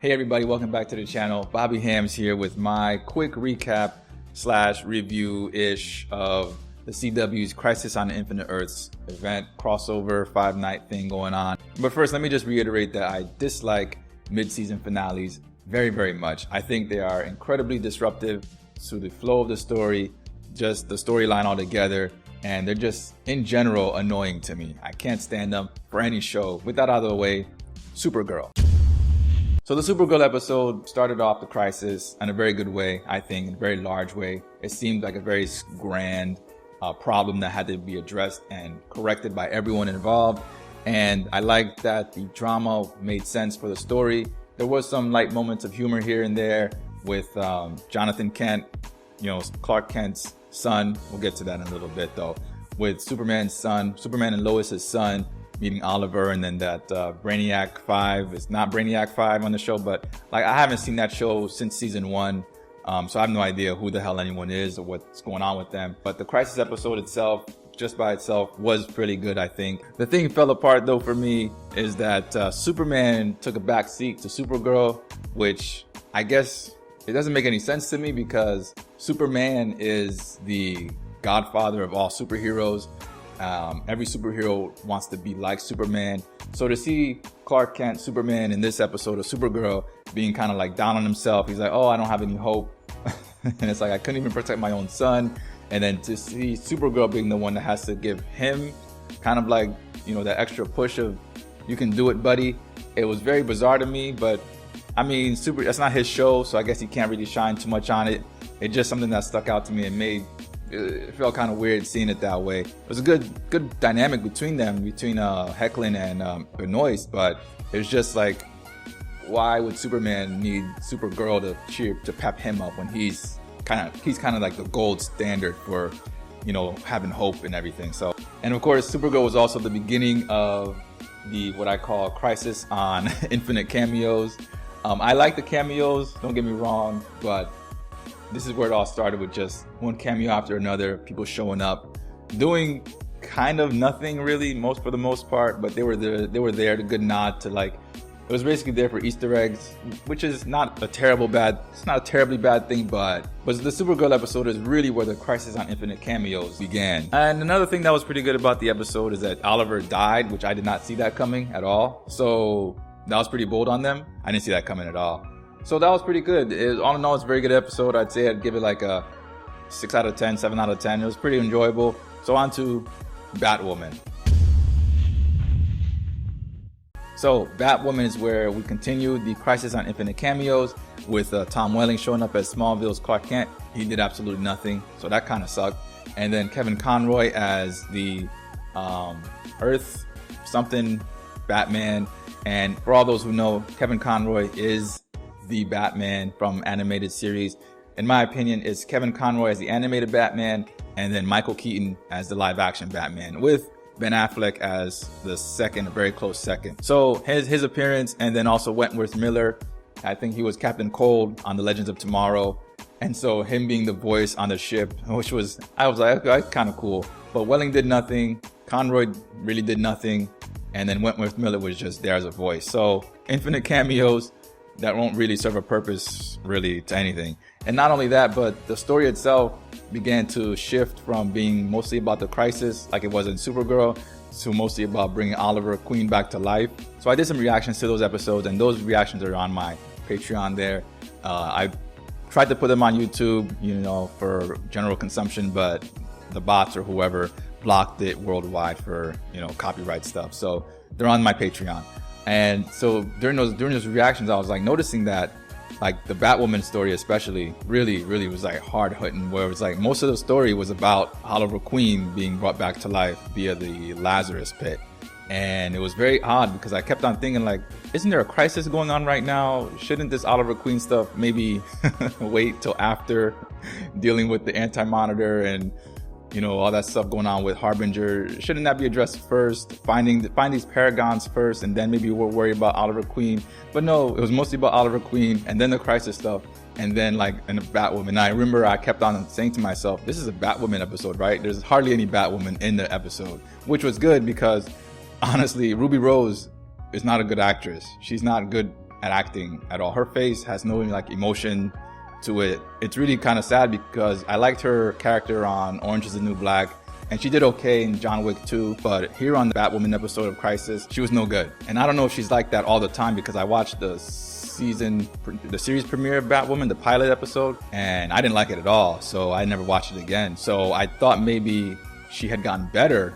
Hey everybody, welcome back to the channel. Bobby Hams here with my quick recap / review-ish of the CW's Crisis on Infinite Earths event crossover 5-night thing going on. But first, let me just reiterate that I dislike mid-season finales very much. I think they are incredibly disruptive to the flow of the story, just the storyline altogether, and they're just in general annoying to me. I can't stand them for any show. With that out of the way, Supergirl. So the Supergirl episode started off the crisis in a very good way, I think, in a very large way. It seemed like a very grand problem that had to be addressed and corrected by everyone involved. And I liked that the drama made sense for the story. There was some light moments of humor here and there with Jonathan Kent, Clark Kent's son. We'll get to that in a little bit though. With Superman's son, Superman and Lois's son, meeting Oliver, and then that Brainiac 5 is not Brainiac 5 on the show, but like I haven't seen that show since season 1, so I have no idea who the hell anyone is or what's going on with them. But the Crisis episode itself, just by itself, was pretty good, I think. The thing that fell apart though for me is that Superman took a back seat to Supergirl, which I guess it doesn't make any sense to me because Superman is the godfather of all superheroes. Every superhero wants to be like Superman. So to see Clark Kent, Superman, in this episode of Supergirl being kind of like down on himself, he's like, oh, I don't have any hope. And it's like, I couldn't even protect my own son. And then to see Supergirl being the one that has to give him kind of like, that extra push of, you can do it, buddy. It was very bizarre to me, but I mean, that's not his show, so I guess he can't really shine too much on it. It's just something that stuck out to me and it felt kind of weird seeing it that way. It was a good dynamic between them, between Hecklin and Benoist, but it was just like, why would Superman need Supergirl to pep him up when he's kind of like the gold standard for having hope and everything. So, and of course Supergirl was also the beginning of the what I call Crisis on Infinite Cameos. I like the cameos, don't get me wrong, but this is where it all started, with just one cameo after another, people showing up, doing kind of nothing really, for the most part, but they were there, the good nod to like, it was basically there for Easter eggs, which is not a terribly bad thing, but the Supergirl episode is really where the Crisis on Infinite Cameos began. And another thing that was pretty good about the episode is that Oliver died, which I did not see that coming at all. So that was pretty bold on them. I didn't see that coming at all. So that was pretty good. All in all, it's a very good episode. I'd say I'd give it like a 6 out of 10, 7 out of 10. It was pretty enjoyable. So on to Batwoman. So Batwoman is where we continue the Crisis on Infinite Cameos with Tom Welling showing up as Smallville's Clark Kent. He did absolutely nothing, so that kind of sucked. And then Kevin Conroy as the Earth something Batman. And for all those who know, Kevin Conroy is the Batman from animated series. In my opinion, it's Kevin Conroy as the animated Batman, and then Michael Keaton as the live action Batman, with Ben Affleck as the second, a very close second. So his appearance, and then also Wentworth Miller, I think he was Captain Cold on the Legends of Tomorrow, and so him being the voice on the ship, I was like, okay, kind of cool. But Welling did nothing, Conroy really did nothing, and then Wentworth Miller was just there as a voice. So infinite cameos that won't really serve a purpose really to anything. And not only that, but the story itself began to shift from being mostly about the crisis like it was in Supergirl to mostly about bringing Oliver Queen back to life. So I did some reactions to those episodes, and those reactions are on my Patreon there. I tried to put them on YouTube, for general consumption, but the bots or whoever blocked it worldwide for, copyright stuff. So they're on my Patreon. And so during those reactions, I was like noticing that like the Batwoman story especially really was like hard hitting, where it was like most of the story was about Oliver Queen being brought back to life via the Lazarus pit. And it was very odd because I kept on thinking like, isn't there a crisis going on right now? Shouldn't this Oliver Queen stuff maybe wait till after dealing with the Anti-Monitor and all that stuff going on with Harbinger? Shouldn't that be addressed first? Find these paragons first, and then maybe we'll worry about Oliver Queen. But no, it was mostly about Oliver Queen, and then the crisis stuff, and then like in the Batwoman. And I remember I kept on saying to myself, this is a Batwoman episode, right? There's hardly any Batwoman in the episode, which was good because honestly, Ruby Rose is not a good actress. She's not good at acting at all. Her face has no like emotion to it. It's really kind of sad because I liked her character on Orange is the New Black, and she did okay in John Wick 2, but here on the Batwoman episode of Crisis, she was no good. And I don't know if she's like that all the time because I watched the series premiere of Batwoman, the pilot episode, and I didn't like it at all, so I never watched it again. So I thought maybe she had gotten better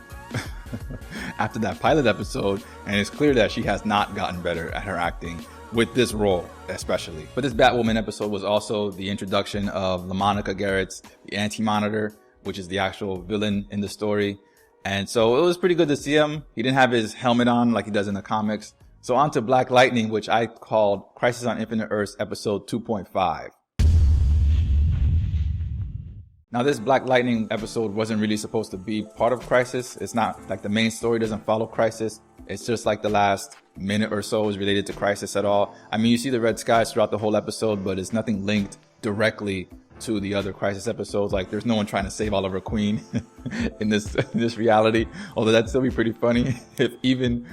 after that pilot episode, and it's clear that she has not gotten better at her acting with this role especially. But this Batwoman episode was also the introduction of LaMonica Garrett's the Anti-Monitor, which is the actual villain in the story. And so it was pretty good to see him. He didn't have his helmet on like he does in the comics. So on to Black Lightning, which I called Crisis on Infinite Earths episode 2.5. Now this Black Lightning episode wasn't really supposed to be part of Crisis. It's not like the main story doesn't follow Crisis. It's just like the last minute or so is related to Crisis at all. I mean, you see the red skies throughout the whole episode, but it's nothing linked directly to the other Crisis episodes. Like there's no one trying to save Oliver Queen in this reality. Although that'd still be pretty funny if even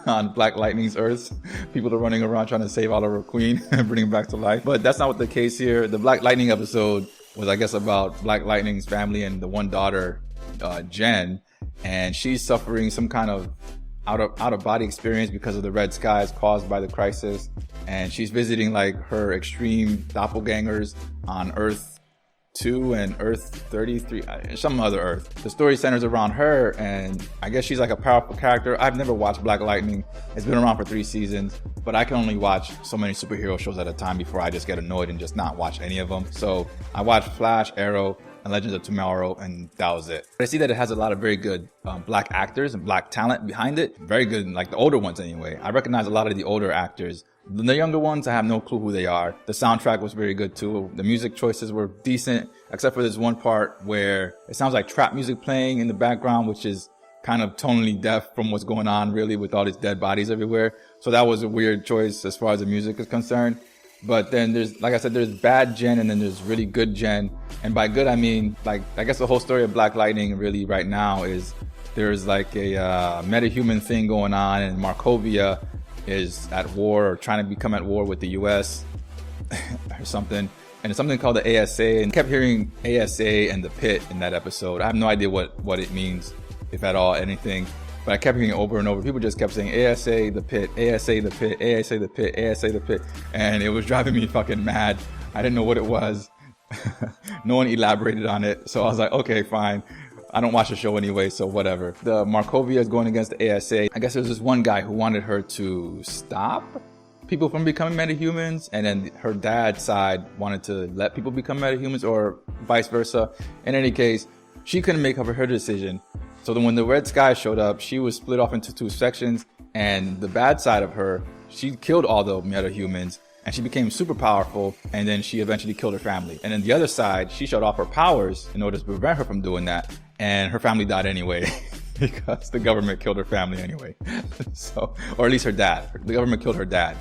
on Black Lightning's Earth, people are running around trying to save Oliver Queen and bring him back to life. But that's not what the case here. The Black Lightning episode was, I guess, about Black Lightning's family and the one daughter, Jen, and she's suffering some kind of out of body experience because of the red skies caused by the Crisis, and she's visiting like her extreme doppelgangers on Earth 2 and Earth 33, some other Earth. The story centers around her, and I guess she's like a powerful character. I've never watched Black Lightning. It's been around for 3 seasons, but I can only watch so many superhero shows at a time before I just get annoyed and just not watch any of them. So I watched Flash, Arrow, and Legends of Tomorrow, and that was it. But I see that it has a lot of very good black actors and black talent behind it. Very good, like the older ones anyway. I recognize a lot of the older actors. The younger ones, I have no clue who they are. The soundtrack was very good too. The music choices were decent, except for this one part where it sounds like trap music playing in the background, which is kind of tonally deaf from what's going on really with all these dead bodies everywhere. So that was a weird choice as far as the music is concerned. But then there's, like I said, there's bad Jen and then there's really good Jen. And by good, I mean, like, I guess the whole story of Black Lightning really right now is there's like a metahuman thing going on, and Markovia is at war or trying to become at war with the US or something. And it's something called the ASA, and I kept hearing ASA and the pit in that episode. I have no idea what it means, if at all, anything. But I kept hearing it over and over. People just kept saying ASA, the pit, ASA, the pit, ASA, the pit, ASA, the pit. And it was driving me fucking mad. I didn't know what it was. No one elaborated on it. So I was like, okay, fine. I don't watch the show anyway, so whatever. The Markovia is going against the ASA. I guess there was this one guy who wanted her to stop people from becoming metahumans, and then her dad's side wanted to let people become metahumans, or vice versa. In any case, she couldn't make up her decision. So then when the red sky showed up, she was split off into 2 sections, and the bad side of her, she killed all the metahumans, and she became super powerful, and then she eventually killed her family. And then the other side, she shut off her powers in order to prevent her from doing that, and her family died anyway because the government killed her family anyway. So, or at least her dad. The government killed her dad.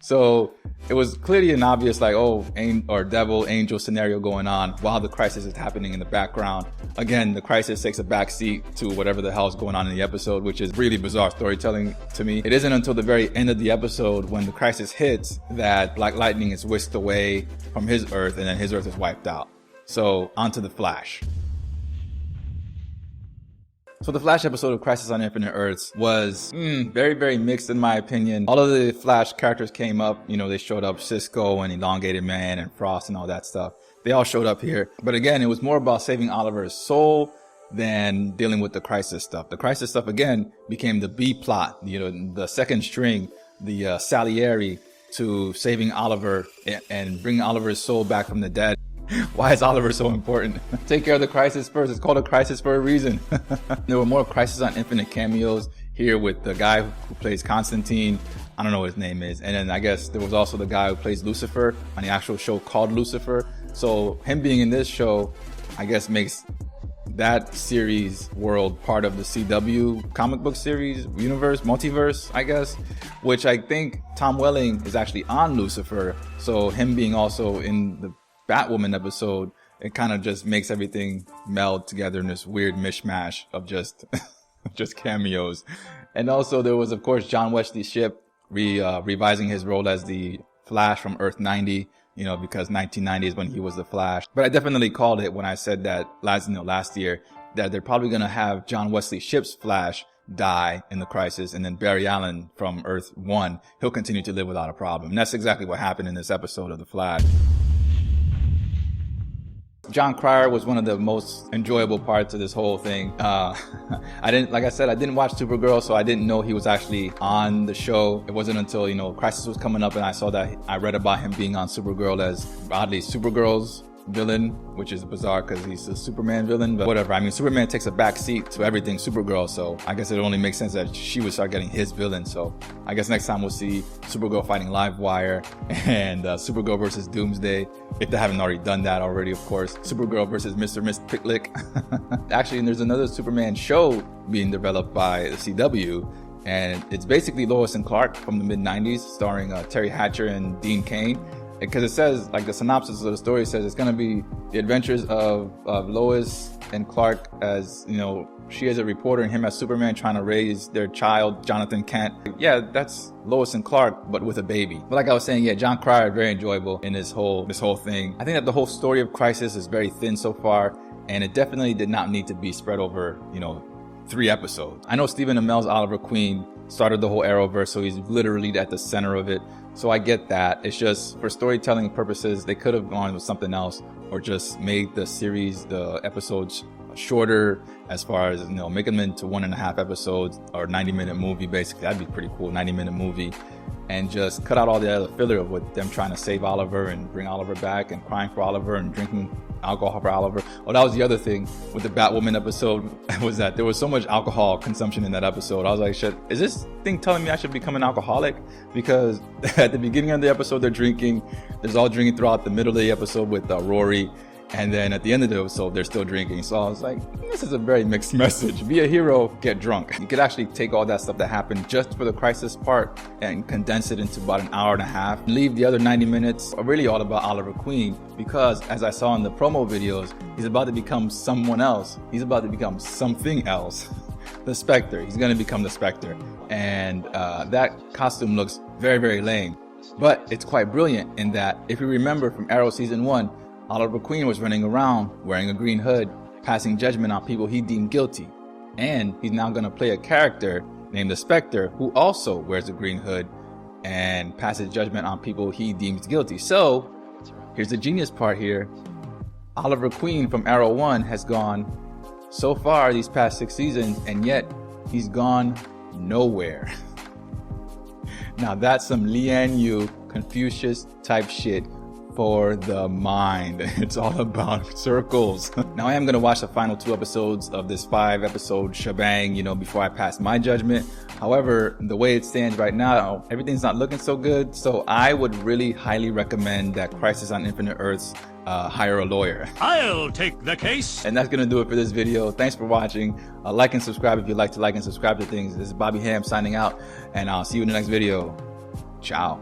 So it was clearly an obvious like, oh, or devil angel scenario going on while the crisis is happening in the background. Again, the crisis takes a backseat to whatever the hell's going on in the episode, which is really bizarre storytelling to me. It isn't until the very end of the episode when the crisis hits that Black Lightning is whisked away from his Earth, and then his Earth is wiped out. So onto the Flash. So the Flash episode of Crisis on Infinite Earths was very, very mixed in my opinion. All of the Flash characters came up. You know, they showed up, Cisco and Elongated Man and Frost and all that stuff. They all showed up here. But again, it was more about saving Oliver's soul than dealing with the Crisis stuff. The Crisis stuff, again, became the B plot, you know, the second string, the Salieri to saving Oliver and bringing Oliver's soul back from the dead. Why is Oliver so important? Take care of the crisis first. It's called a crisis for a reason. There were more Crisis on Infinite cameos here with the guy who plays Constantine. I don't know what his name is. And then I guess there was also the guy who plays Lucifer on the actual show called Lucifer. So him being in this show, I guess, makes that series world part of the CW comic book series universe, multiverse, I guess, which I think Tom Welling is actually on Lucifer. So him being also in the Batwoman episode, it kind of just makes everything meld together in this weird mishmash of just cameos. And also there was, of course, John Wesley Shipp revising his role as the Flash from Earth 90, because 1990 is when he was the Flash. But I definitely called it when I said that last year that they're probably going to have John Wesley Shipp's Flash die in the Crisis, and then Barry Allen from Earth 1, he'll continue to live without a problem. And that's exactly what happened in this episode of The Flash. John Cryer was one of the most enjoyable parts of this whole thing. I didn't watch Supergirl, so I didn't know he was actually on the show. It wasn't until, Crisis was coming up and I read about him being on Supergirl as, oddly, Supergirl's villain, which is bizarre because he's a Superman villain, but whatever. I mean, Superman takes a back seat to everything Supergirl, so I guess it only makes sense that she would start getting his villain. So I guess next time we'll see Supergirl fighting Livewire and Supergirl versus Doomsday, if they haven't already done that already, of course. Supergirl versus Mr. Miss Picklick. Actually, and there's another Superman show being developed by the CW, and it's basically Lois and Clark from the mid-90s, starring Terry Hatcher and Dean Cain. Because it says, like, the synopsis of the story says it's going to be the adventures of Lois and Clark as, she as a reporter and him as Superman trying to raise their child, Jonathan Kent. Yeah, that's Lois and Clark, but with a baby. But like I was saying, yeah, John Cryer, very enjoyable in this whole thing. I think that the whole story of Crisis is very thin so far, and it definitely did not need to be spread over, 3 episodes. I know Stephen Amell's Oliver Queen started the whole Arrowverse, so he's literally at the center of it. So I get that. It's just for storytelling purposes, they could have gone with something else or just made the episodes shorter as far as, make them into 1.5 episodes or 90-minute movie, basically. That'd be pretty cool, 90-minute movie. And just cut out all the other filler of with them trying to save Oliver and bring Oliver back and crying for Oliver and drinking alcohol for Oliver. Oh, that was the other thing with the Batwoman episode, was that there was so much alcohol consumption in that episode. I was like, shit, is this thing telling me I should become an alcoholic? Because at the beginning of the episode, they're drinking. There's all drinking throughout the middle of the episode with Rory. And then at the end of the episode, they're still drinking. So I was like, this is a very mixed message. Be a hero, get drunk. You could actually take all that stuff that happened just for the Crisis part and condense it into about 1.5 hours. Leave the other 90 minutes really all about Oliver Queen, because as I saw in the promo videos, he's about to become someone else. He's about to become something else. The Spectre. He's going to become the Spectre. And that costume looks very, very lame. But it's quite brilliant in that, if you remember from Arrow Season 1, Oliver Queen was running around wearing a green hood, passing judgment on people he deemed guilty. And he's now going to play a character named the Spectre, who also wears a green hood and passes judgment on people he deems guilty. So, here's the genius part here. Oliver Queen from Arrow 1 has gone so far these past 6 seasons, and yet he's gone nowhere. Now that's some Lian Yu Confucius type shit for the mind. It's all about circles. Now I am going to watch the final 2 episodes of this 5-episode shebang, before I pass my judgment. However, the way it stands right now, everything's not looking so good. So I would really highly recommend that Crisis on Infinite Earths hire a lawyer. I'll take the case. And that's going to do it for this video. Thanks for watching. Like and subscribe if you like to like and subscribe to things. This is Bobby Ham signing out, and I'll see you in the next video. Ciao.